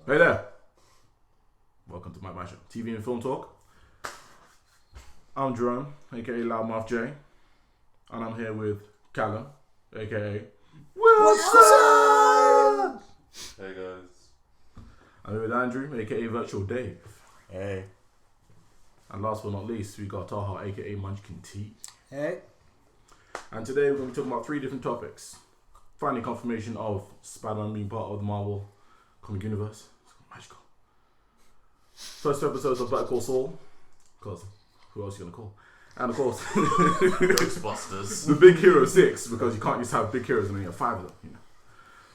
Hey there. Welcome to my show, TV and Film Talk. I'm Jerome, aka Loudmouth J, and I'm here with Callum, aka Wilson. Hey guys. I'm here with Andrew, aka Virtual Dave. Hey. And last but not least, we got Taha, aka Munchkin-T. Hey. And today we're going to be talking about 3 different topics. Finally, confirmation of Spider-Man being part of the Marvel comic universe. It's magical. First 2 episodes of Call Saul, because who else are you going to call? And of course, Ghostbusters. the Big Hero 6, because you can't just have big heroes and then you have 5 of them, you know.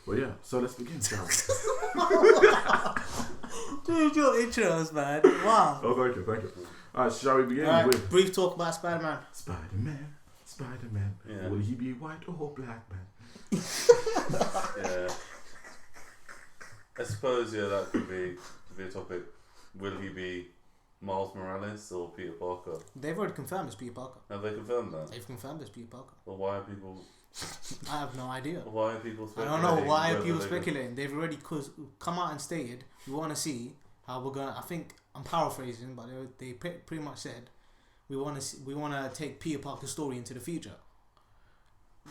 But yeah, so let's begin, shall we? Dude, your intros, man. Wow. Oh, thank you. Alright, shall we begin with brief talk about Spider-Man. Spider-Man. Yeah. Will he be white or black, man? Yeah. I suppose, that could be a topic. Will he be Miles Morales or Peter Parker? They've already confirmed it's Peter Parker. Have they confirmed that? They've confirmed it's Peter Parker. Well, why are people I have no idea. speculating? I don't know why are people speculating. They've already come out and stated we want to see how we're gonna. I think I'm paraphrasing, but they pretty much said we want to take Peter Parker's story into the future.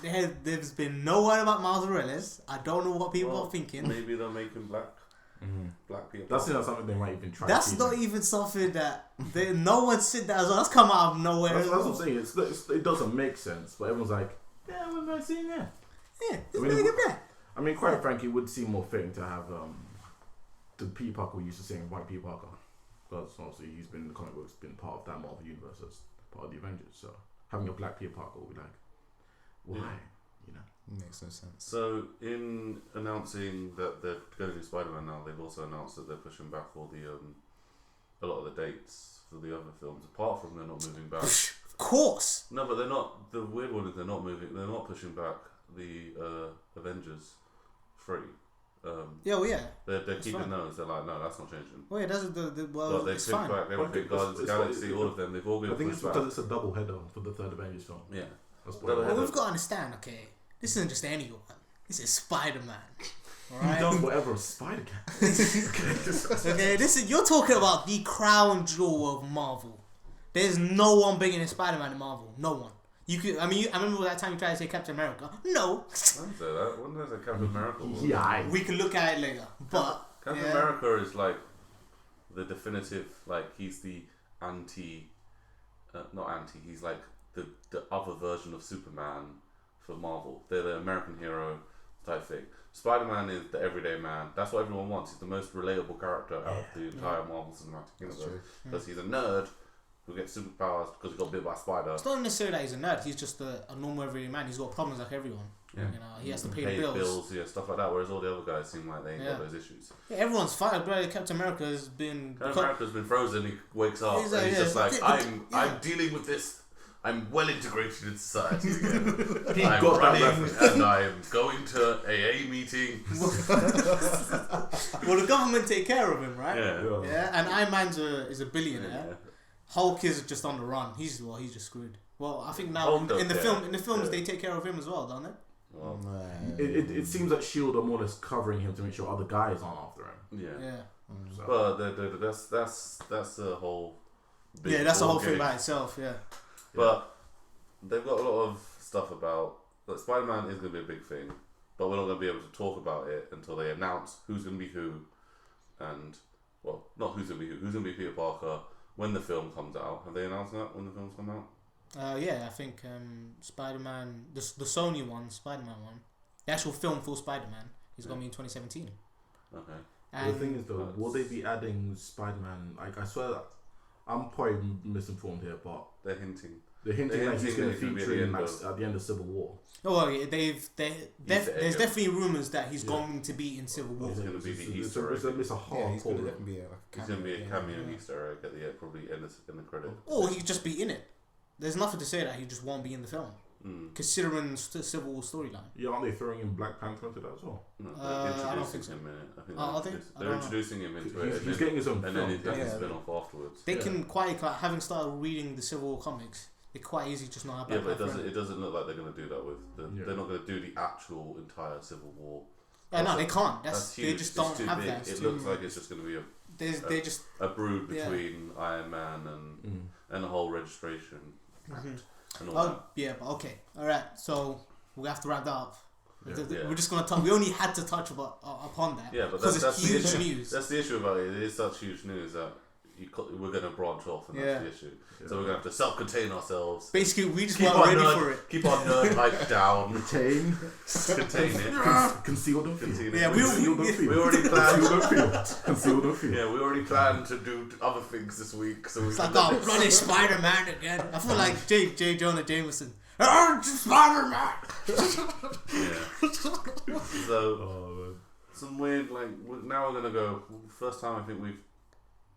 There's been no word about Miles Morales. I don't know what people are thinking. Maybe they'll make him black. Mm-hmm. Black Peter That's Parker. not something they might even try. That's not even something that no one said that as well. That's come out of nowhere. That's what I'm saying. It doesn't make sense, but everyone's like, yeah, we're not seeing that. Yeah, it's really good. I mean, quite frankly, it would seem more fitting to have the Peter Parker we used to seeing white Peter Parker, because obviously he's been in the comic books, been part of that Marvel universe as part of the Avengers. So having a black Peter Parker would be like, why? Yeah. You know, Makes no sense. So, in announcing that they're going to do Spider-Man now, they've also announced that they're pushing back all the a lot of the dates for the other films. Apart from they're not moving back. Of course. No, but they're not. The weird one is they're not moving. They're not pushing back the Avengers 3. Yeah. They're That's keeping fine. those. They're like, no, that's not changing. Well, it doesn't. But they It's picked fine. back everything. Guardians of the Galaxy, all of them. They've all been I think it's pushed back. because it's a double header for the third Avengers film. Yeah. That's Double what header. Well, we've got to understand. Okay, this isn't just anyone. This is Spider-Man. he Alright. does whatever a spider can. Okay, you're talking about the crown jewel of Marvel. There's no one bigger than Spider-Man in Marvel. No one. I remember that time you tried to say Captain America. No. I didn't say that. When did I say Captain America? Yeah. We can look at it later. But Captain America is like the definitive. Like he's the anti. Not anti. He's like the other version of Superman for Marvel. They're the American hero type thing. Spider-Man is the everyday man. That's what everyone wants. He's the most relatable character out of the entire Marvel Cinematic Universe. Because he's a nerd who gets superpowers because he got bit by a spider. it's not necessarily that he's a nerd. He's just a normal everyday man. He's got problems like everyone. Yeah. You know, he has to pay the bills. Yeah, stuff like that. Whereas all the other guys seem like they ain't got those issues. Yeah, everyone's fine. Bro, Captain America has been. Captain America's been frozen. He wakes up He's and like, he's yeah, just like, but- I'm dealing with this. I'm well integrated in society again. He I'm got that running reference. and I'm going to AA meetings. Well, the government take care of him, right? Yeah. Yeah, and Iron Man's is a billionaire. Yeah. Hulk is just on the run. He's just screwed. Well, I think now Hulk in the don't films care. they take care of him as well, don't they? Well, It seems like Shield are more or less covering him to make sure other guys aren't after him. yeah. Yeah. So. But that's a whole. Big Yeah, that's the whole ballgame. thing by itself. Yeah. But they've got a lot of stuff about. Like, Spider-Man is going to be a big thing, but we're not going to be able to talk about it until they announce who's going to be who, and well, not who's going to be who. Who's going to be Peter Parker when the film comes out? Have they announced that when the films come out? Yeah, I think Spider-Man, the Sony one, Spider-Man one, the actual film for Spider-Man is going to be in 2017. Okay. And the thing is though, will they be adding Spider-Man? Like I swear, that I'm probably misinformed here, but They're hinting. they're hinting like he's going to that he's gonna be feature in at the end at the end of Civil War. oh well, yeah, there's definitely rumors that he's Yeah. going to be in Civil War. He's gonna be the Easter egg. It's a hardcore. he's going to definitely be a He's going to be a cameo yeah. Easter egg at the end, probably in the credit. Or he could just be in it. There's nothing to say that he just won't be in the film, considering the Civil War storyline. Yeah, aren't they throwing in Black Panther into that as well? No, I don't think so. him in it. I think Oh, are they? they're introducing him into it. He's getting his own and film. then he's getting a Yeah. spin-off afterwards. They can quite, like, having started reading the Civil War comics, it's quite easy just not have Yeah, Black but Panther in it doesn't look like they're going to do that with. Yeah. They're not going to do the actual entire Civil War Yeah, no, they can't. That's huge. They just don't too have big. that. It looks like it's just going to be They just a brood between Iron Man and the whole registration and all that. Yeah, but okay, all right. So we have to wrap that up. Yeah. We're just gonna talk. We only had to touch upon that. Yeah, but because that's it's huge the issue. news. That's the issue about it. It is such huge news that we're going to branch off, and that's the issue. Yeah. So we're going to have to self-contain ourselves. Basically, we just weren't ready for it. Keep our nerd hype down. Contain it. Conceal don't feel. Yeah, we already planned. Conceal don't feel. Yeah, we already planned to do other things this week. So it's like, oh, bloody Spider-Man again. I feel like J. Jonah Jameson. Spider-Man. Yeah. So some weird now we're gonna go. First time I think we've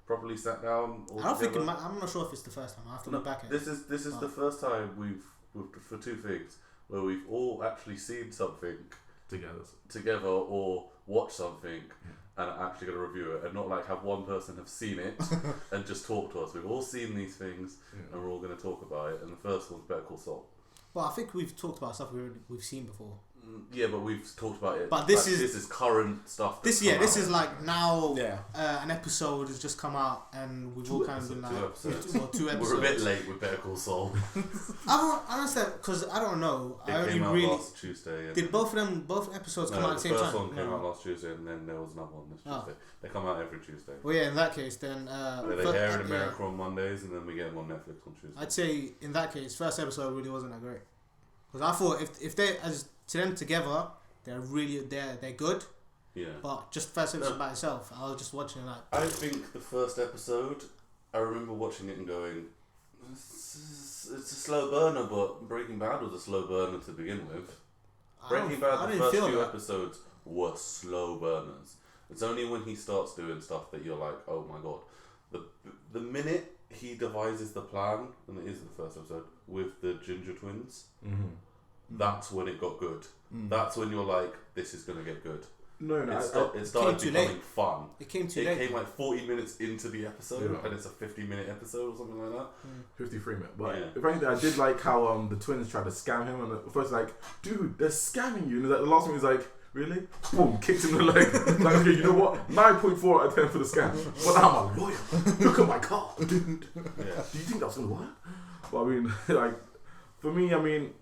properly sat down. I'm not sure if it's the first time. I have to look back at it. This is the first time we've for two things where we've all actually seen something together or watched something and are actually going to review it, and not have one person have seen it and just talk to us. We've all seen these things and we're all going to talk about it. And the first one's Better Call Saul. Well, I think we've talked about stuff we've seen before. Yeah, but we've talked about it. But this is current stuff. This is now. Yeah. An episode has just come out, and we've all kind of been two episodes. We're a bit late with Better Call Saul. I don't understand because I don't know. It came out last Tuesday. Did both episodes come out at the same time? The first one came out last Tuesday, and then there was another one this Tuesday. They come out every Tuesday. Well, yeah. In that case, then they air in America on Mondays, and then we get them on Netflix on Tuesday. I'd say in that case, first episode really wasn't that great because I thought if they to them together. They're good. Yeah. But just first episode by itself, I was just watching it I think the first episode, I remember watching it and going, it's a slow burner, but Breaking Bad was a slow burner to begin with. Breaking Bad, the first few episodes were slow burners. It's only when he starts doing stuff that you're like, oh my god. The minute he devises the plan, and it is the first episode, with the Ginger twins, that's when it got good. That's when you're like, this is going to get good. It started becoming fun. It came too late. It came 40 minutes into the episode, and it's a 50-minute episode or something like that. 53 minutes. But if anything, I did like how the twins tried to scam him, and at first dude, they're scamming you. And the last one was like, really? Boom, kicked him in the leg. Okay, you know what? 9.4 out of 10 for the scam. But I'm a lawyer. Look at my car, dude. Yeah. Do you think that's going to work? But I mean, for me,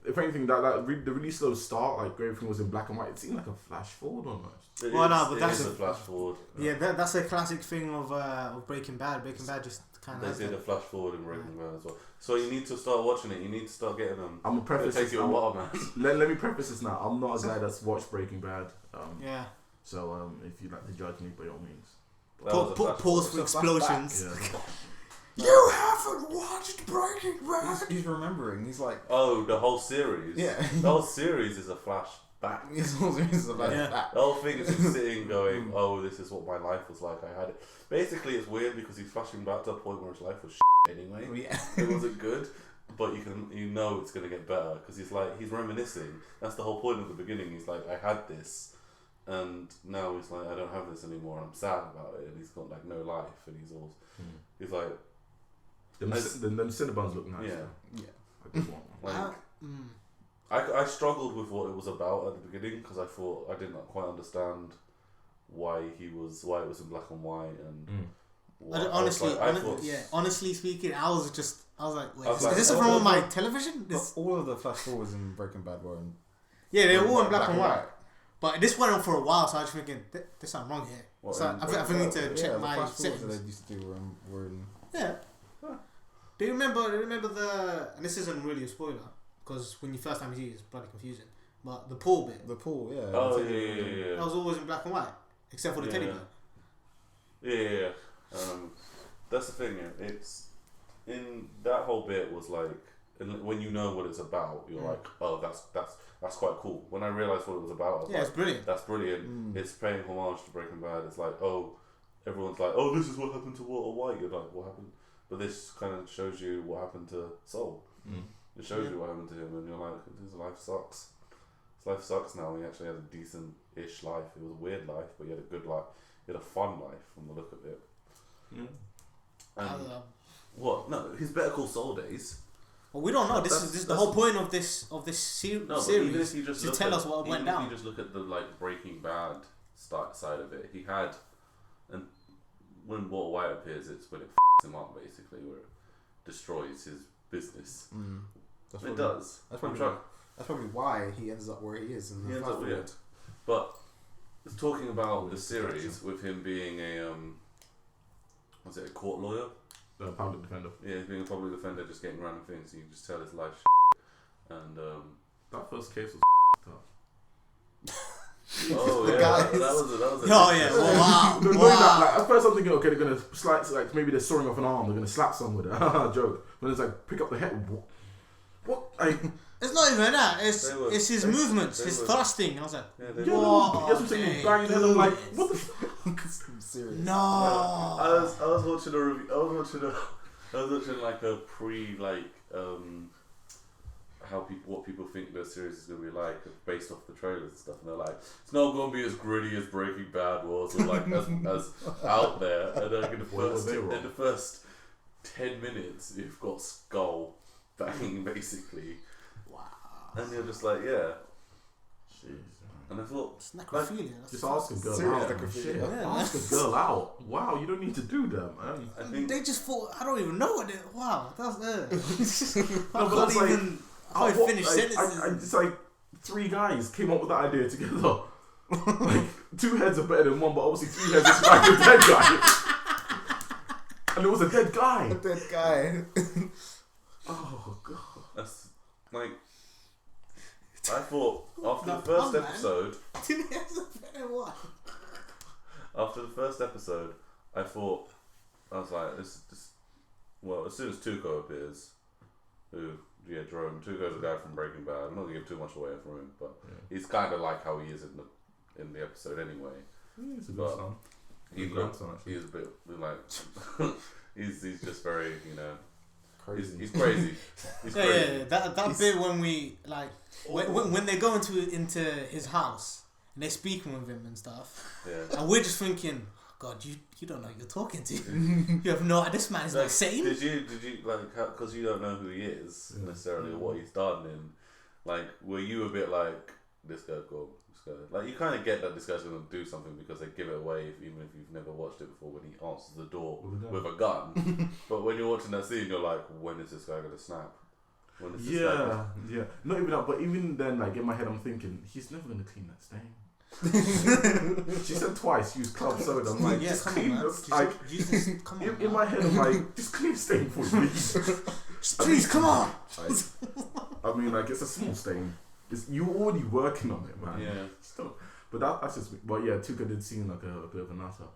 if anything, the really slow start, everything was in black and white. It seemed like a flash forward almost. That's a flash forward. Yeah, that's a classic thing of Breaking Bad. Breaking Bad just kind of. They did a flash forward in Breaking Bad as well. So you need to start watching it. You need to start getting them. I'm a preface. Take you a while, man. Let me preface this now. I'm not a guy that's watched Breaking Bad. Yeah. So if you'd like to judge me, by all means. Pause for explosions. Yeah. You haven't watched Breaking Bad. He's remembering. He's like, oh, the whole series. Yeah, the whole series is a flashback. The whole thing is him sitting, going, "Oh, this is what my life was like. I had it." Basically, it's weird because he's flashing back to a point where his life was anyway. Yeah. It wasn't good, but you know it's gonna get better because he's reminiscing. That's the whole point of the beginning. He's like, "I had this." And now he's like, I don't have this anymore. I'm sad about it, and he's got no life, and he's like, them Cinnabons look nice. Yeah. I just want one. I struggled with what it was about at the beginning because I thought I didn't quite understand why it was in black and white and. Honestly speaking, I was like, wait, is this from my television? All of the flash forwards in Breaking Bad were in. Yeah, they were all in black and white. But this went on for a while, so I was thinking, there's something wrong here. I think I need to check my settings. The they used to do were in. Yeah. Huh. Do you remember the? And this isn't really a spoiler because when you first time you see it, it's bloody confusing. But the pool bit. The pool, yeah. Oh yeah. That was always in black and white, except for the teddy bear. Yeah. That's the thing. It's in that whole bit was when you know what it's about, you're like, oh, that's quite cool. When I realised what it was about, I was it's brilliant. That's brilliant. It's paying homage to Breaking Bad. It's like, oh, everyone's like, oh, this is what happened to Walter White. You're like, what happened? But this kind of shows you what happened to Saul. It shows you what happened to him, and you're like, his life sucks. His life sucks now. He actually had a decent-ish life. It was a weird life, but he had a good life. He had a fun life from the look of it. I what? No, his Better Call Saul days. Well, we don't know. This is the whole point of this series. No, but even if you just to look tell at, us what went even down. if you just look at the like Breaking Bad side of it, he had, and when Walter White appears, it's when it f***s him up basically, where it destroys his business. It does. That's probably why he ends up where he is in the fast forward. But it's talking about the series with him being a was it a court lawyer? The public defender. Yeah, being a public defender, just getting random things. You can just tell his life and that first case was tough. oh yeah, that was. Oh yeah, wow. No, like, at first I'm thinking, okay, they're gonna slap, like maybe they're sawing off an arm, they're gonna slap someone with it. Joke. When it's like pick up the head, what? It's not even that. It's his movements, his thrusting. I was like, That's what I'm saying. Banging head. I'm like, what the fuck? I'm serious. No. I was watching a review. I was watching like a what people think the series is gonna be like based off the trailers and stuff, and they're like, it's not gonna be as gritty as Breaking Bad was, or like as out there. And then in the first 10 minutes, you've got skull banging basically. Wow. And you're just like, yeah. Jeez. And I thought, it's necrophilia. Just ask a girl Serious out. necrophilia. Yeah, ask a girl out. Wow, you don't need to do that, man. I think They just thought, I don't even know what they. Wow, that's No, but that's like, I can't finish sentences. It's like 3 guys came up with that idea together. Like 2 heads are better than 1, but obviously 3 heads is like a dead guy. And it was a dead guy. A dead guy. Oh god. that's like, I thought after the first episode. After the first episode, I was like, this. Well, as soon as Tuco appears, Jerome. Tuco's a guy from Breaking Bad. I'm not gonna give too much away from him, but he's kind of like how he is in the episode anyway. He's a good son. He's a bit like he's just very, you know. Crazy. He's crazy. He's crazy. Yeah. That bit when we like when they go into his house and they're speaking with him and stuff, and we're just thinking, God, you don't know who you're talking to. You have no idea. This man is like sane. Did you like, because you don't know who he is necessarily or what he's done, and like, were you a bit like, this guy cool? Like, you kind of get that this guy's going to do something because they give it away, even if you've never watched it before, when he answers the door with a gun. But when you're watching that scene, you're like, when is this guy going to snap? When is this guy gonna... Yeah. Not even that, but even then, like, in my head, I'm thinking, he's never going to clean that stain. She said twice, use club soda. I'm like, just clean this. Like, in my head, I'm like, just clean stain for me. Please, come on. I mean, like, it's a small stain. You're already working on it, man. Yeah. Still, but that's just. But yeah, Tuca did seem like a bit of a nutter.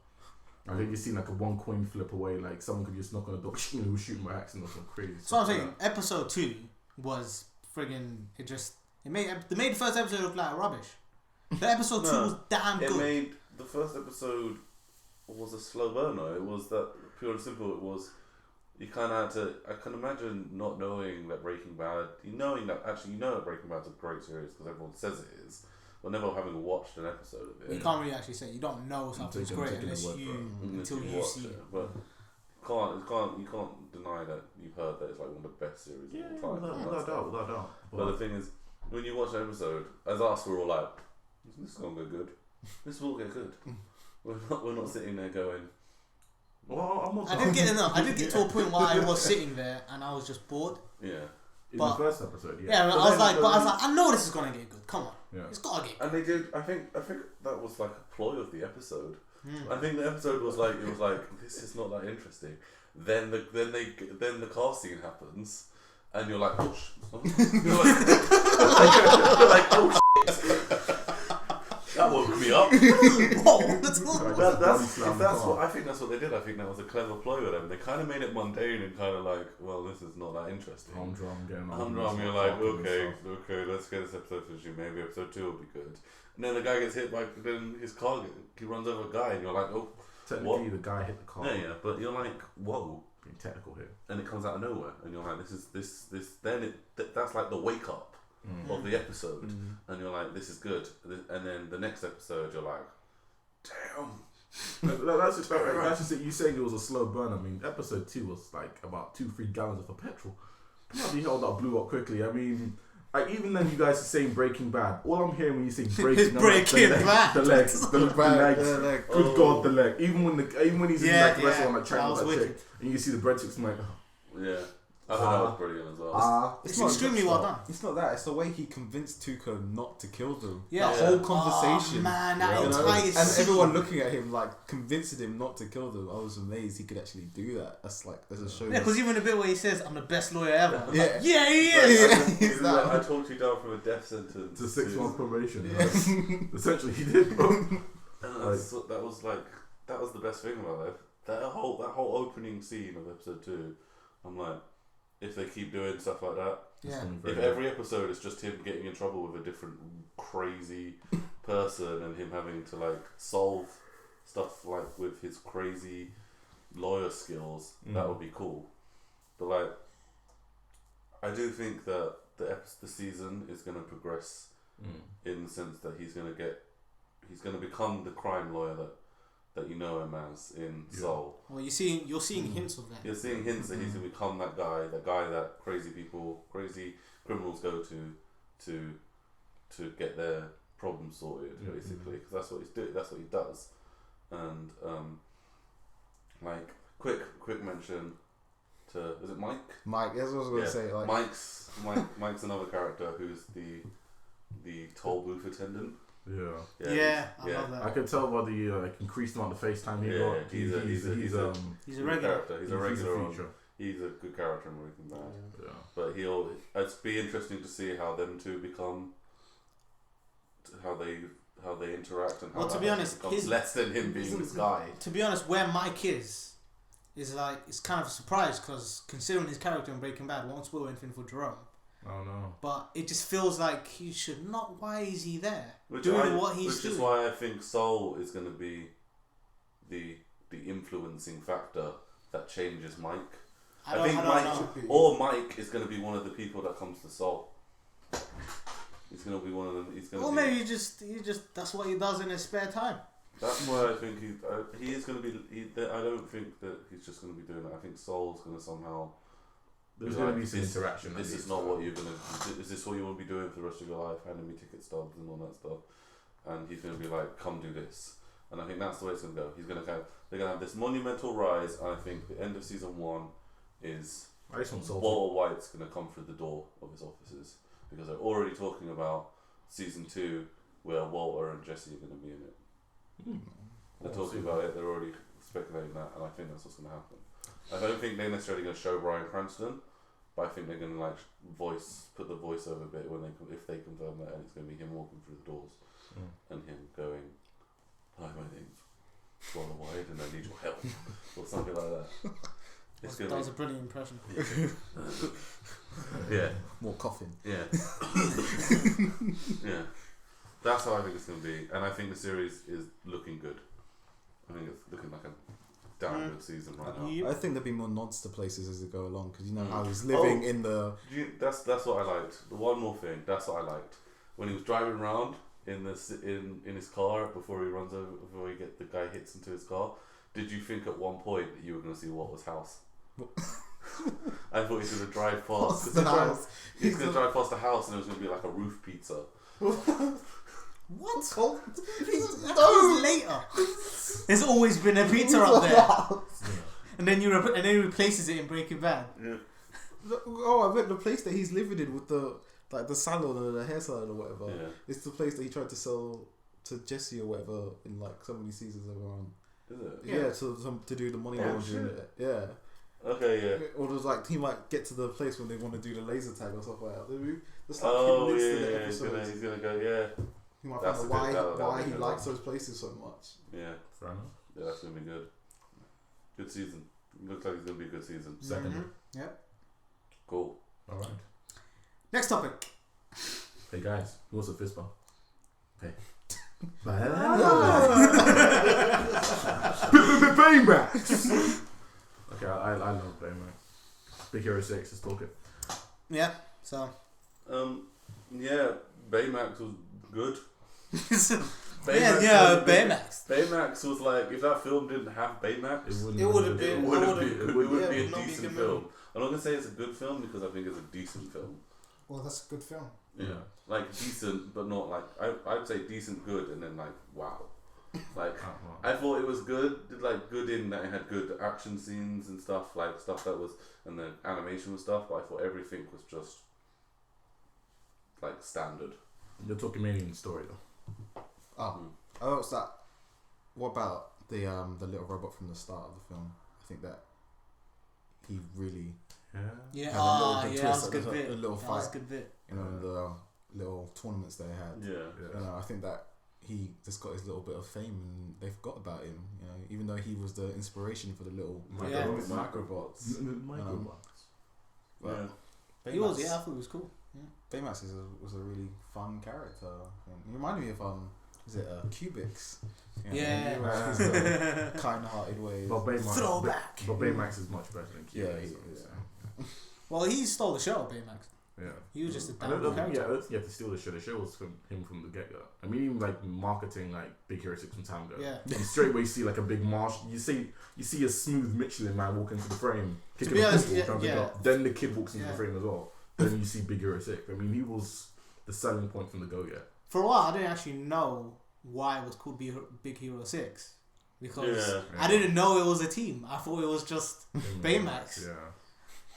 I think you seen like a 1 coin flip away, like someone could just knock on the door, shooting by accident or something crazy. So I'm saying, episode 2 was friggin'. They made the first episode look like rubbish. The episode 2 was damn good. The first episode was a slow burner. It was that pure and simple. It was. You kind of had to. I can imagine not knowing that Breaking Bad. You know that Breaking Bad's a great series because everyone says it is, but never having watched an episode of it. You can't really actually say you don't know something's great until you see it. But you can't deny that you've heard that it's like one of the best series of all time. Without doubt. But the thing is, when you watch an episode, as us, we're all like, "This is gonna go good. This will get good." We're not sitting there going. Well, I did get to a point where I was sitting there and I was just bored. Yeah. In the first episode, I was like, I know this is gonna get good. Come on, it's gotta get good. And they did. I think that was like a ploy of the episode. I think the episode was like, it was like, this is not that interesting. Then the car scene happens, and you're like, oh you're like, oh shit. That woke me up. I think that's what they did. I think that was a clever ploy with them. They kind of made it mundane and kind of like, well, this is not that interesting. Humdrum. You're like, okay, let's get this episode finished. Maybe episode 2 will be good. And then the guy gets hit by, then his car, he runs over a guy, and you're like, oh. Technically, the guy hit the car. Yeah, but you're like, whoa. Being technical here. And it comes out of nowhere, and you're like, that's like the wake up of the episode, and you're like, this is good. And then the next episode, you're like, damn. That's just it. You saying it was a slow burn. I mean, episode 2 was like about 2-3 gallons of petrol. bloody hell that blew up quickly. I mean, like, even then you guys are saying Breaking Bad. All I'm hearing when you say Breaking, Breaking Bad. The legs. Good God, the leg. Even when he's in like the restaurant, like trying to check, and you can see the breadsticks, I'm like, yeah. I thought that was brilliant as well. It's extremely well done. It's not that. It's the way he convinced Tuco not to kill them. Yeah. That whole conversation. Oh, man, that you know? entire And scene. everyone looking at him like convincing him not to kill them. I was amazed he could actually do that. That's like there's a show. Yeah, because even the bit where he says, "I'm the best lawyer ever." Yeah. Like, yeah, he is. He's that. I talked you down from a death sentence to 6 months probation. Yeah. Essentially, he did, bro. And that was the best thing about it. That whole opening scene of episode 2. I'm like, if they keep doing stuff like that, if every episode is just him getting in trouble with a different crazy person and him having to like solve stuff like with his crazy lawyer skills, that would be cool. But like, I do think that the season is going to progress in the sense that he's going to become the crime lawyer that you know him as in Soul. Well, you're seeing hints of that. You're seeing hints that he's going to become that guy that crazy criminals go to get their problems sorted, basically, because that's what he's doing. That's what he does. And like quick mention to, is it Mike? Mike, that's what I was going to say. Like Mike's another character who's the toll booth attendant. Yeah, I love that. I can tell by the increased amount of FaceTime he got. He's a regular. He's a regular. He's a good character in Breaking Bad. Yeah. But it's be interesting to see how them two become, how they interact, and how to be honest, becomes less than him being this guy. To be honest, where Mike is like, it's kind of a surprise because considering his character in Breaking Bad, won't spoil anything for Jerome. Oh no! But it just feels like he should not. Why is he there? Which doing is why I think Soul is going to be the influencing factor that changes Mike. I think Mike is going to be one of the people that comes to Soul. He's going to be one of them. Maybe he just that's what he does in his spare time. That's why I think he is going to be. I don't think that he's just going to be doing that. I think Soul's going to somehow. There's going to be some interaction. This is not what you're going to... Is this what you want to be doing for the rest of your life? Handing me ticket stubs and all that stuff. And he's going to be like, come do this. And I think that's the way it's going to go. They're going to have this monumental rise. And I think the end of season 1 is... Walter White's going to come through the door of his offices. Because they're already talking about season 2 where Walter and Jesse are going to be in it. They're talking about it. They're already speculating that. And I think that's what's going to happen. I don't think they're necessarily going to show Bryan Cranston, but I think they're going to like put the voiceover bit if they confirm that, and it's going to be him walking through the doors and him going, "Hi, my name's Walter White, and I need your help," or something like that. That was a brilliant impression. Yeah. More coughing. Yeah. Yeah. That's how I think it's going to be, and I think the series is looking good. I think it's looking like a damn good season right now. I think there'll be more nods to places as they go along because you know how he's living in the. That's what I liked. The one more thing. That's what I liked when he was driving around in his car before he runs over the guy hits into his car. Did you think at one point that you were going to see Walter's house? I thought he was going to drive past. He's going to drive past the house and it was going to be like a roof pizza. What? That was later. There's always been a pizza up there, and then he replaces it in Breaking Bad. Yeah. I bet the place that he's living in with the salon or the hair salon or whatever. Yeah. It's the place that he tried to sell to Jesse or whatever in like so many seasons around. Is it? Yeah, to do the money laundering. Yeah. Okay, yeah. Or there's like he might get to the place when they want to do the laser tag or stuff like that. There's like he's gonna go. Yeah. You might find out why he likes those places so much. Yeah. Fair enough. Yeah, that's gonna be good. Good season. Looks like it's gonna be a good season. Second. Mm-hmm. Yep. Cool. All right. Next topic. Hey guys, who wants a fist bump? Hey. Baymax. Okay, I love Baymax. Big Hero 6, let's talk it. Yeah. So. Yeah, Baymax was good. Baymax. Baymax was like, if that film didn't have Baymax, It would have been. it would be a not decent good film. movie. I'm not gonna say it's a good film because I think it's a decent film. Well, that's a good film. Yeah, like decent, but not like I'd say decent, good, and then like wow. Like I thought it was good, like good in that it had good action scenes and stuff, like stuff that was, and the animation was stuff. But I thought everything was just like standard. You're talking mainly in the story though. Oh, what's that? What about the little robot from the start of the film? I think that he really Yeah, had a little that twist, was a like, good there's bit. a little That was a fight. good bit. You know, in the little tournaments they had. Yeah. You know, I think that he just got his little bit of fame and they forgot about him. You know, even though he was the inspiration for the little microbots. But He was, I thought it was cool. Baymax was a really fun character. He reminded me of is it Cubics? You know, his kind-hearted ways. But Baymax, Throwback. But Baymax is much better than Q. Yeah, he is. Well, he stole the show, Baymax. Yeah. He was just a I damn don't character. think you have to steal the show. The show was from him from the get go. I mean, even like marketing, like Big Hero 6 from time ago. Yeah. And straight away you see like a big marsh. You see a smooth Michelin man walk into the frame, kicking be a honest, football, jumping yeah. up. Then the kid walks into Yeah. the frame as well. Then you see Big Hero 6. I mean, he was the selling point from the go get. For a while, I didn't actually know why it was called Big Hero 6. Because I didn't know it was a team. I thought it was just Baymax. Yeah.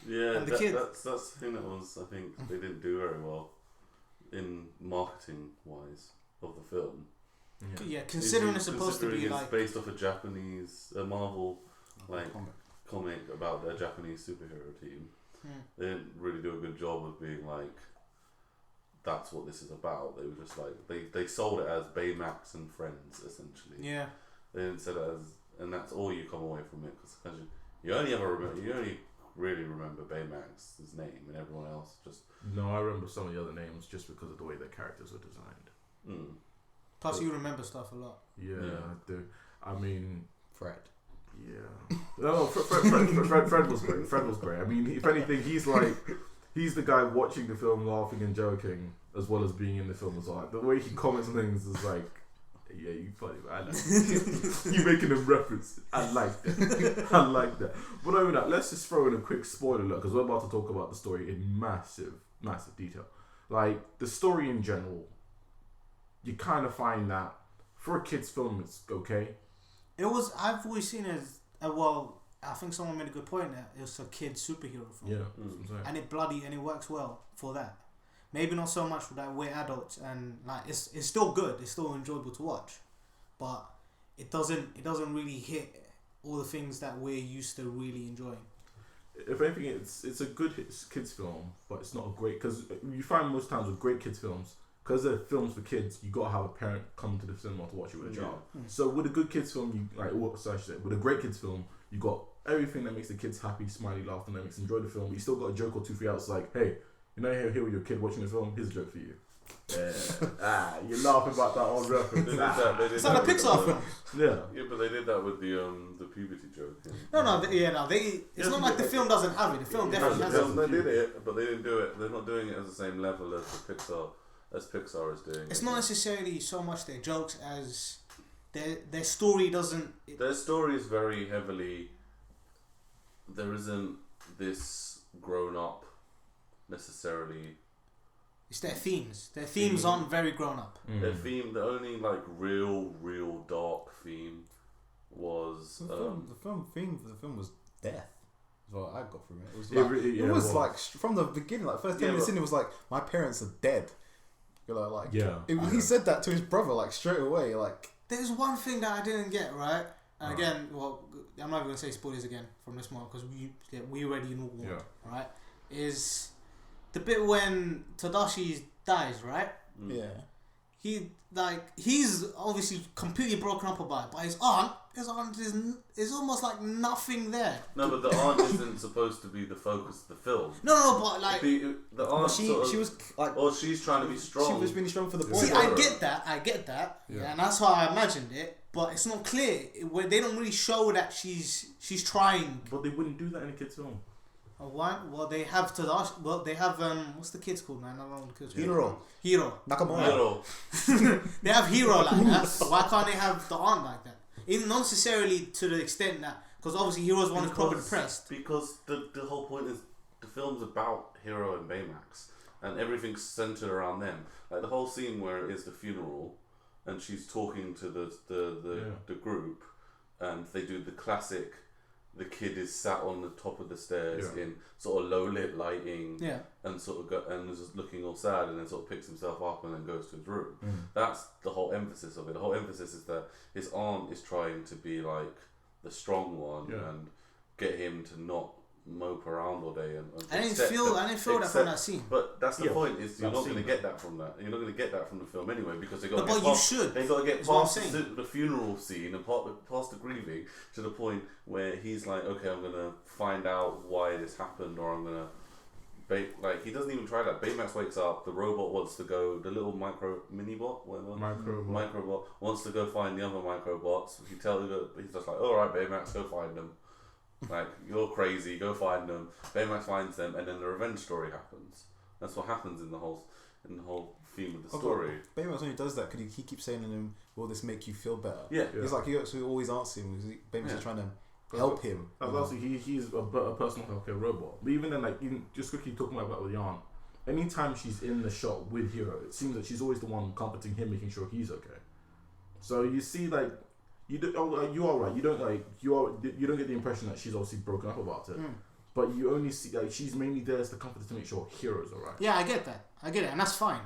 Yeah, And the kid. that's the thing that was, I think they didn't do very well in marketing wise of the film. Yeah, considering it's supposed to be it's like based off a Japanese Marvel like Comic. comic about their Japanese superhero team. They didn't really do a good job of being like, that's what this is about. They were just like they sold it as Baymax and Friends essentially. yeah. They didn't sell it as, and that's all you come away from it because you only really remember Baymax's name and everyone else just. No, I remember some of the other names just because of the way their characters were designed. Plus, you remember stuff a lot. Yeah, I do. I mean, Fred. yeah. No, Fred was great. Fred was great. I mean, if anything, he's the guy watching the film, laughing and joking, as well as being in the film as well. Like, the way he comments on things is like, yeah, you funny, man. I like it. You making a reference. I like that. I like that. But other than that, let's just throw in a quick spoiler alert because we're about to talk about the story in massive detail. Like, the story in general, you kind of find that for a kid's film, it's okay. It was. I've always seen it as well. I think someone made a good point there. It's a kid superhero film. Yeah, that's what I'm saying. And it works well for that. Maybe not so much that we're adults and like it's still good. It's still enjoyable to watch, but it doesn't really hit all the things that we're used to really enjoying. If anything, it's a good kids film, but it's not a great, because you find most times with great kids films, because they're films for kids, you gotta have a parent come to the cinema to watch it with a child. So with a good kids film, with a great kids film, you got everything that makes the kids happy, smiley, laughing, that makes them enjoy the film. But you still got a joke or two for you. It's like, hey, you know, here with your kid watching the film. Here's a joke for you. Yeah. You're laughing about that old reference. They did that. They did It's that like a with Pixar film. Yeah. Yeah, but they did that with the puberty joke. It's not like the film doesn't have it. The film definitely has it. They did it, but they didn't do it. They're not doing it at the same level as the Pixar is doing. It's not necessarily so much their jokes as their story doesn't. Their story is very heavily. There isn't this grown up necessarily. It's their themes. Their themes aren't very grown up. Their theme, the only like real dark theme was The film theme for the film was death. That's what I got from it. It was like, it was was. like from the beginning, like first 10 minutes in, it was like my parents are dead. You know, like he said that to his brother like straight away. Like There's one thing that I didn't get right. And again, well, I'm not even gonna say spoilers again from this one because we already know one. Right? Is the bit when Tadashi dies, right? yeah. He's obviously completely broken up about it, but his aunt is almost like nothing there. No, but the aunt isn't supposed to be the focus of the film. No, but like The aunt, She was like, or she's trying to be strong. she was really strong for the boy. see, I get that, yeah, and that's how I imagined it. But it's not clear. They don't really show that she's trying. But they wouldn't do that in a kids film. One. Well, they have Tadashi. Well, they have what's the kid's called, man? I don't know what the kid's called. Hiro. Nakamura. They have Hiro like that. Why can't they have the aunt like that? Even not necessarily to the extent that, because obviously Hiro's one who's probably depressed. Because the whole point is the film's about Hiro and Baymax, and everything's centered around them. Like the whole scene where it is the funeral, and she's talking to the group, and they do the classic. The kid is sat on the top of the stairs in sort of low lit lighting, and sort of and is just looking all sad, and then sort of picks himself up and then goes to his room. That's the whole emphasis of it. The whole emphasis is that his aunt is trying to be like the strong one and get him to not mope around all day. And I didn't feel that from that scene. But that's the point. Is you're not going to get that from that. You're not going to get that from the film anyway, because they got. But you should. They got to get past the funeral scene and past the grieving to the point where he's like, okay, I'm going to find out why this happened, or I'm going to. Like, he doesn't even try that. Baymax wakes up. The robot wants to go. The little mini-bot, whatever. Microbot wants to go find the other microbots. He's just like, all right, Baymax, go find them. Like, you're crazy, go find them. Baymax finds them, and then the revenge story happens. That's what happens in the whole theme of the story. Baymax only does that because he keeps saying to him, "Will this make you feel better?" Yeah. He's like, he actually always answers him. Baymax is trying to help him. He's a personal healthcare robot. But even then, like, even just quickly talking about with Yarn, anytime she's in the shot with Hiro, it seems that she's always the one comforting him, making sure he's okay. So you see, like. You are right. You don't get the impression that she's obviously broken up about it, but you only see like she's mainly there as the comforter to make sure Hiro's alright. Yeah, I get that, and that's fine,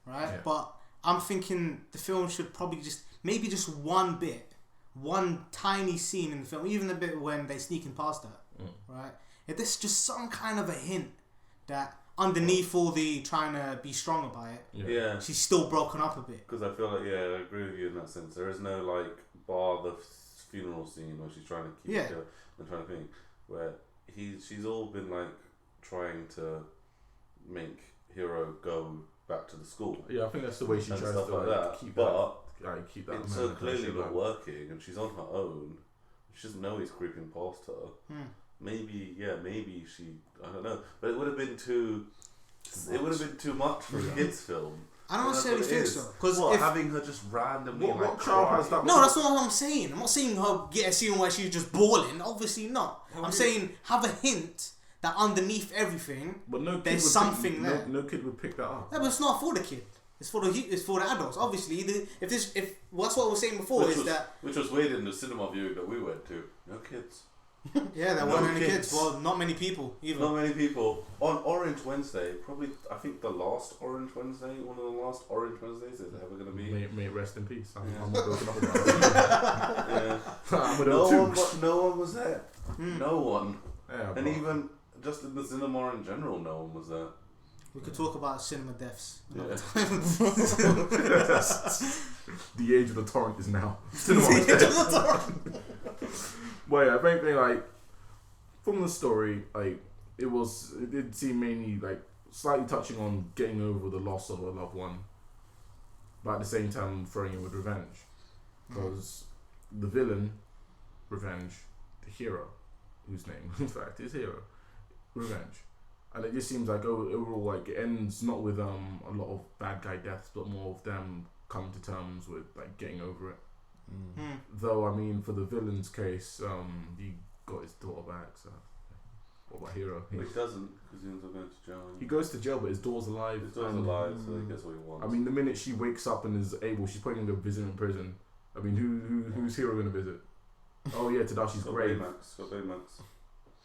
right? Yeah. But I'm thinking the film should probably just one tiny scene in the film, even the bit when they sneaking past her, right? If there's just some kind of a hint that underneath all the trying to be strong about it, she's still broken up a bit. Because I feel like I agree with you in that sense. There is no like. Bar the funeral scene where she's trying to keep and trying to think where she's all been like trying to make Hiro go back to the school. Yeah, I think that's the way she tries to like that. Keep that. It's so clearly not working, and she's on her own. She doesn't know he's creeping past her. Maybe she. I don't know, but it would have been too. It would have been too much for a kids' film. I don't necessarily think so. Because having her just randomly what child has that? No, that's not what I'm saying. I'm not saying her get a scene where she's just bawling. Obviously not. I'm saying have a hint that underneath everything, there's something there. No kid would pick that up. Yeah, but it's not for the kid. It's for the adults. Obviously, if that's what I was saying before which was weird in the cinema viewing that we went to. No kids. Yeah, there weren't any kids. Well, not many people either. Not many people. On Orange Wednesday, probably, I think the last Orange Wednesday, one of the last Orange Wednesdays is ever going to be. May it rest in peace. I'm not broken up about it. No one was there. No one. Yeah, and even just in the cinema in general, no one was there. We could talk about cinema deaths. Yeah. The age of the torrent is now. Cinema death. Well, yeah, I think like from the story, like it did seem mainly like slightly touching on getting over the loss of a loved one, but at the same time throwing it with revenge, because the villain, revenge, the hero, whose name in fact is Hiro, revenge, and it just seems like overall like it ends not with a lot of bad guy deaths, but more of them coming to terms with like getting over it. Though I mean, for the villain's case, he got his daughter back. So, what about Hiro? He doesn't, because he ends up going to jail. He goes to jail, but his daughter's alive. His daughter's alive, so he gets what he wants. I mean, the minute she wakes up and is able, she's probably going to visit in prison. I mean, who's Hiro going to visit? Oh yeah, Tadashi's grave. Baymax.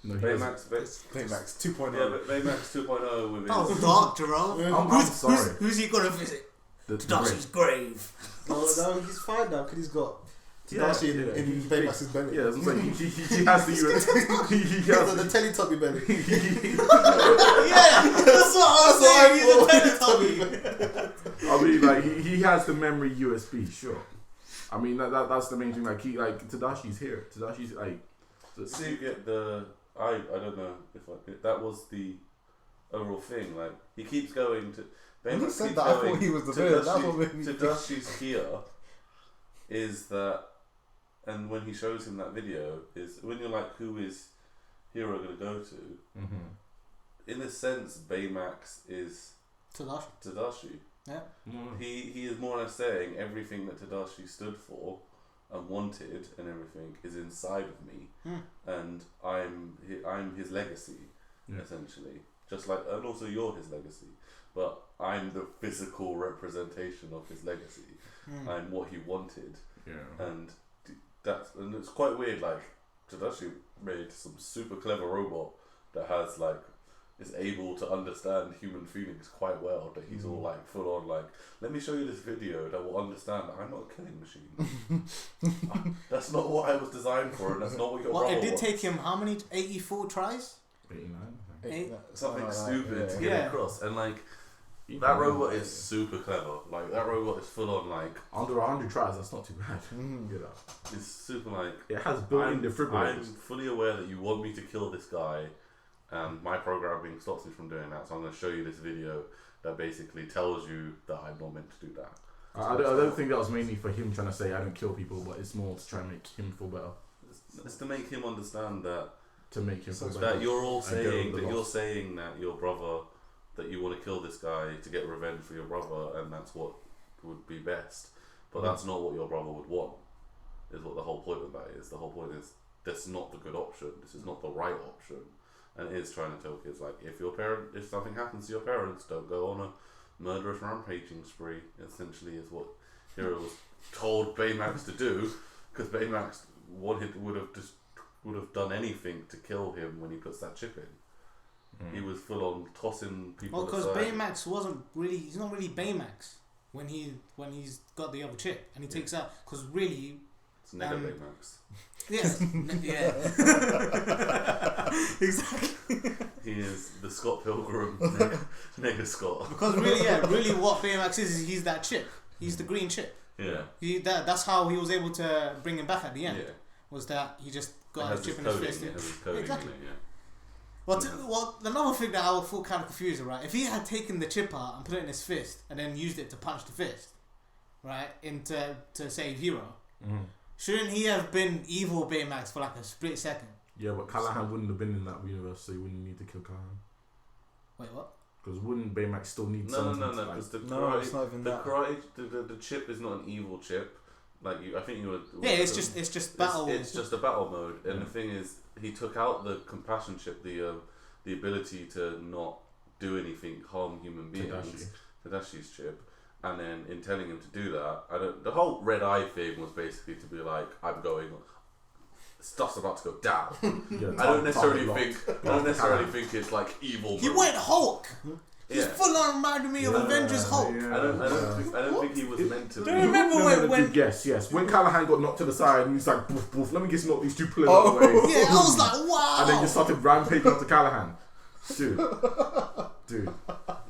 No, Baymax 2.0. Yeah, but Baymax 2.0 with his... Oh, dark, Jerome. I'm sorry. Who's he going to visit? Tadashi's grave. No, he's fine now because he's got Tadashi in Baymax's belly. Yeah, like he has the Teletubby belly. Yeah, that's what I was saying. He's a Teletubby. I mean, like he has the memory USB, sure. I mean that's the main thing. Like Tadashi's here. Tadashi's like. So you get the I don't know if that was the overall thing. Like he keeps going to. When he said that, I thought he was the villain. That's what made me Tadashi's here is that, and when he shows him that video, is when you're like, who is hero gonna go to? In a sense, Baymax is Tadashi. Yeah. He is more or less saying everything that Tadashi stood for and wanted and everything is inside of me, and I'm his legacy, essentially. Just like, and also you're his legacy, but I'm the physical representation of his legacy. I'm what he wanted, and it's quite weird. Like, Tadashi made some super clever robot that has like is able to understand human feelings quite well. That he's all like full on like, let me show you this video that will understand that I'm not a killing machine. That's not what I was designed for, and that's not what your brother it did wants. take him how many? 84 tries. 89. Something stupid to get Yeah. across, and like that robot is super clever. Like that robot is full on like under 100 tries. That's not too bad. You know, it's super like it has built-in I'm defibrillators. fully aware that you want me to kill this guy, and my programming stops me from doing that. So I'm going to show you this video that basically tells you that I'm not meant to do that. I don't think that was mainly for him trying to say I don't kill people, but it's more to try and make him feel better. It's to make him understand that. To make him feel better. That you're all saying that you're saying that your brother, that you want to kill this guy to get revenge for your brother, and that's what would be best. But that's not what your brother would want. Is what the whole point of that is. The whole point is that's not the good option. This is not the right option. And it is trying to tell kids like, if something happens to your parents, don't go on a murderous rampaging spree. Essentially, is what Hero was told Baymax to do, because Baymax would have done anything to kill him when he puts that chip in. He was full on tossing people. Well, because aside. Baymax he's not really Baymax when he's got the other chip and he takes out, because really it's Nega Baymax. Yeah. Exactly. He is the Scott Pilgrim Nega Scott. Because really what Baymax is he's that chip. He's the green chip. Yeah. That's how he was able to bring him back at the end. Yeah. Was that he just got It his chip in has his fist. his coding Exactly. in it, yeah. Well, another thing that I would feel kind of confused, right? If he had taken the chip out and put it in his fist and then used it to punch the fist, right, to save Hero, shouldn't he have been evil Baymax for like a split second? Yeah, but Callahan wouldn't have been in that universe, so he wouldn't need to kill Callahan. Wait, what? Because wouldn't Baymax still need No, someone? because it's not even that. the chip is not an evil chip. Like I think you were. Yeah, it's just battle. It's just a battle mode, and the thing is, he took out the compassion chip, the ability to not do anything, harm human beings. Tadashi's chip, and then in telling him to do that, the whole red eye thing was basically to be like, I'm going. Stuff's about to go down. I don't necessarily think it's like evil. He went Hulk. He's Yeah. full on reminded me of Avengers Hulk. I don't think he was meant to. Do you remember when Yes. When Callahan got knocked to the side, and he's like, boof, boof, let me just knock these two pillars out of the way. Yeah, I was like, wow. And then just started rampaging up to Callahan. Dude.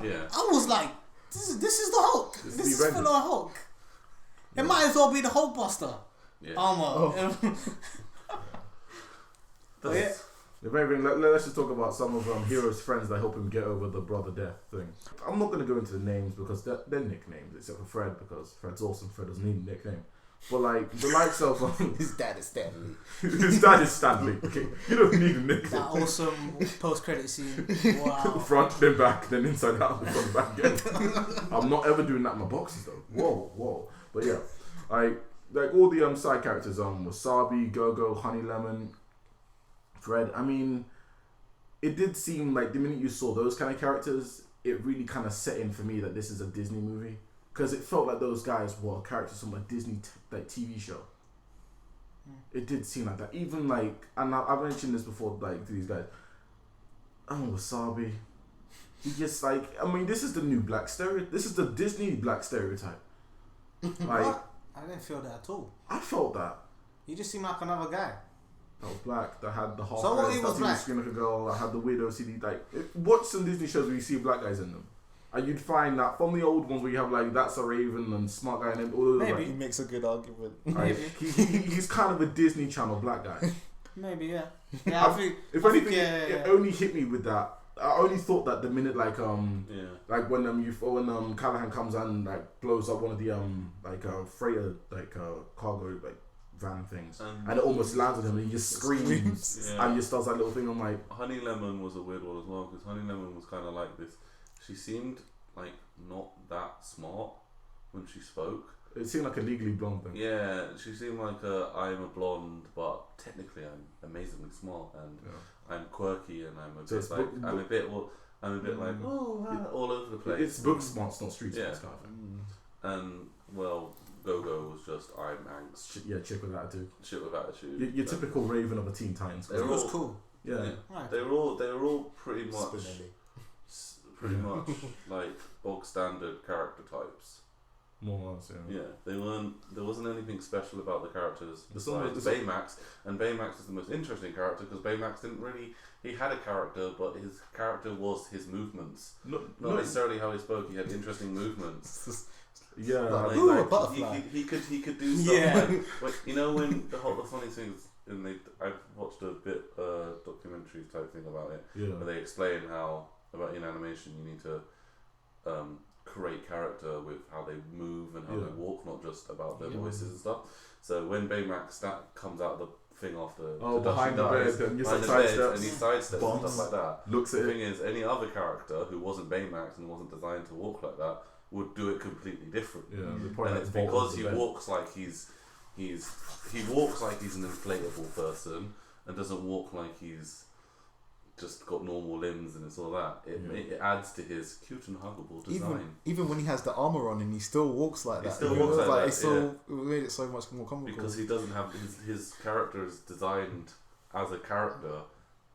Yeah. I was like, this is the Hulk. This This is is full on Hulk. It might as well be the Hulk Buster Yeah. armor. If anything, let's just talk about some of Hero's friends that help him get over the brother death thing. I'm not going to go into the names because they're nicknames, except for Fred, because Fred's awesome. Fred doesn't need a nickname. But like the likes of his dad is Stanley. His dad is Stanley. Okay, you don't need a nickname. That awesome post-credit scene. Wow. Front, then back, then inside out, then front, back again. I'm not ever doing that in my boxes though. Whoa. But yeah, like all the side characters, Wasabi, Go-Go, Honey Lemon, Fred. I mean, it did seem like the minute you saw those kind of characters, it really kind of set in for me that this is a Disney movie, because it felt like those guys were characters from a Disney TV show. It did seem like that. Even like, and I've mentioned this before, like to these guys. Wasabi. He just like, I mean, this is the new black stereotype. This is the Disney black stereotype. Like, I didn't feel that at all. I felt that. He just seemed like another guy. That was black. That had the half. So what, he was black? Skin like a girl. That had the weirdo CD. Like, watch some Disney shows where you see black guys in them, and you'd find that from the old ones where you have like That's a Raven and Smart Guy and all those. Maybe like, he makes a good argument. Like, he's kind of a Disney Channel black guy. Maybe yeah. Yeah, I think. If anything, it only hit me with that. I only thought that the minute like like when when Callahan comes and like blows up one of the freighter cargo like random things, and it almost lands on him, and he just screams, and he just does that little thing. I'm like, Honey Lemon was a weird one as well, because Honey Lemon was kind of like this. She seemed like not that smart when she spoke. It seemed like a Legally Blonde thing. Yeah, she seemed like I'm a blonde, but technically I'm amazingly smart, and I'm quirky, and I'm a bit like I'm a bit like all over the place. It's book smarts, not street smarts, kind of thing. And well, Go-Go was just I'm angst. Chick with attitude. Shit with attitude. Your typical Raven of the Teen Titans. It was cool. Yeah. Right. They were all pretty much like bog standard character types. More or less, yeah. There wasn't anything special about the characters besides the Baymax, and Baymax is the most interesting character because Baymax he had a character, but his character was his movements, not necessarily how he spoke. He had interesting movements. Yeah, like, a butterfly. He could do stuff like you know when the funny thing is, and I've watched a bit documentary type thing about it, where they explain how about in animation you need to create character with how they move and how they walk, not just about their voices and stuff. So when Baymax comes out of the thing after behind the bed and he sidesteps and stuff like that. Looks at the thing is, any other character who wasn't Baymax and wasn't designed to walk like that would do it completely different. Yeah, and it's because he walks like he walks like he's an inflatable person and doesn't walk like he's just got normal limbs and it's all that. It adds to his cute and huggable design. Even when he has the armor on and he still walks like that. He still walks like that. It made it so much more comical. Because he doesn't have his character is designed as a character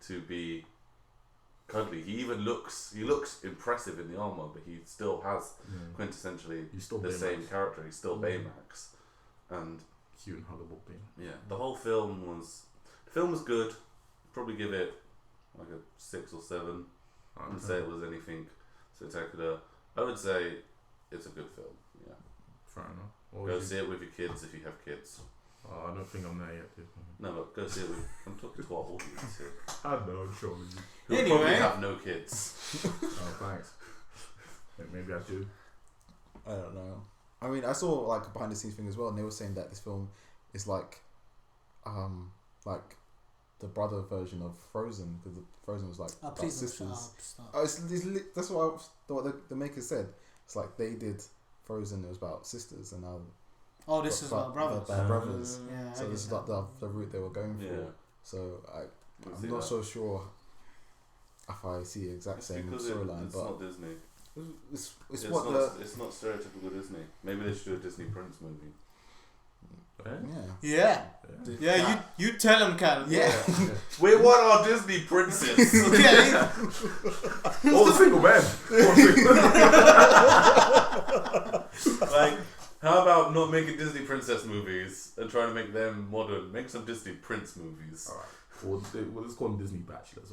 to be cuddly. He looks impressive in the armor, but he still has quintessentially the same character. He's still Baymax, and cute and huggable thing. Yeah, the film was good. Probably give it like a 6 or 7. I wouldn't say it was anything spectacular. I would say it's a good film. Yeah, fair enough. Go see it with your kids if you have kids. I don't think I'm there yet, dude. No, but go see it with. I'm talking to our audience here. I know, surely. Who probably have no kids. Oh, thanks. Maybe I do. I don't know. I mean, I saw like a behind the scenes thing as well, and they were saying that this film is like the brother version of Frozen, because Frozen was like about sisters. That's what the makers said. It's like they did Frozen. It was about sisters, and now. Oh, this is about brothers. Brothers. Yeah, so this is like the route they were going for. Yeah. So I'm not so sure if I see the exact same storyline, it's but not Disney. It's not stereotypical Disney. Maybe they should do a Disney Prince movie. Yeah. You tell him, Callum. Yeah. We want our Disney princess. Yeah. All the single men. Like, how about not making Disney princess movies and trying to make them modern? Make some Disney Prince movies. Alright. Well, let's call them Disney Bachelors.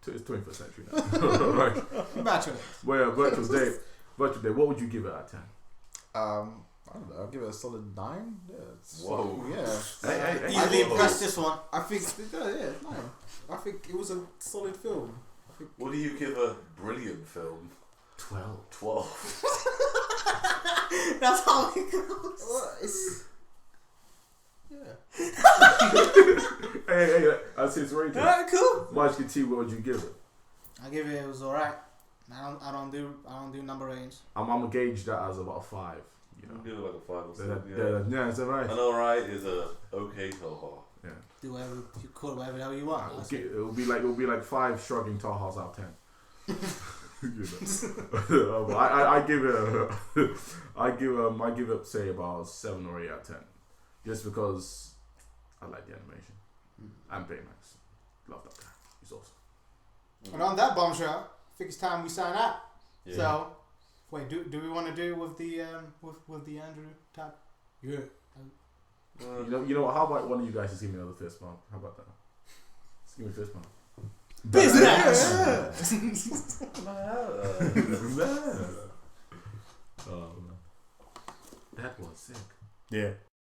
It's 21st century now. Right. Bachelors. Well, Virtual Day. What would you give it out of 10? I don't know. I'll give it a solid 9. Yeah. Whoa. Yeah. Easily impressed this one. I think it's 9. I think it was a solid film. What do you give a brilliant film? 12. That's how it goes. Well, it's Hey, I see it's rated. Alright, cool. Munchkin-T, what would you give it? I give it was alright. I don't do number range. I'm gonna gauge that as about a 5. You know, Give it like a 5 or 6. yeah, it's alright. An alright is a okay Taha. Yeah. Do whatever you call it, whatever you want. It'll be like 5 shrugging Tahas out of 10. You know. I give it say about 7 or 8 out of 10, just because I like the animation and Baymax. Love that guy. He's awesome. And on that bombshell, I think it's time we sign out. Yeah. So, wait, do we want to do with the Andrew type? Yeah. You know what? How about one of you guys just give me another fist bump? How about that? Just give me a fist bump. Business. Oh man, that was sick. Yeah.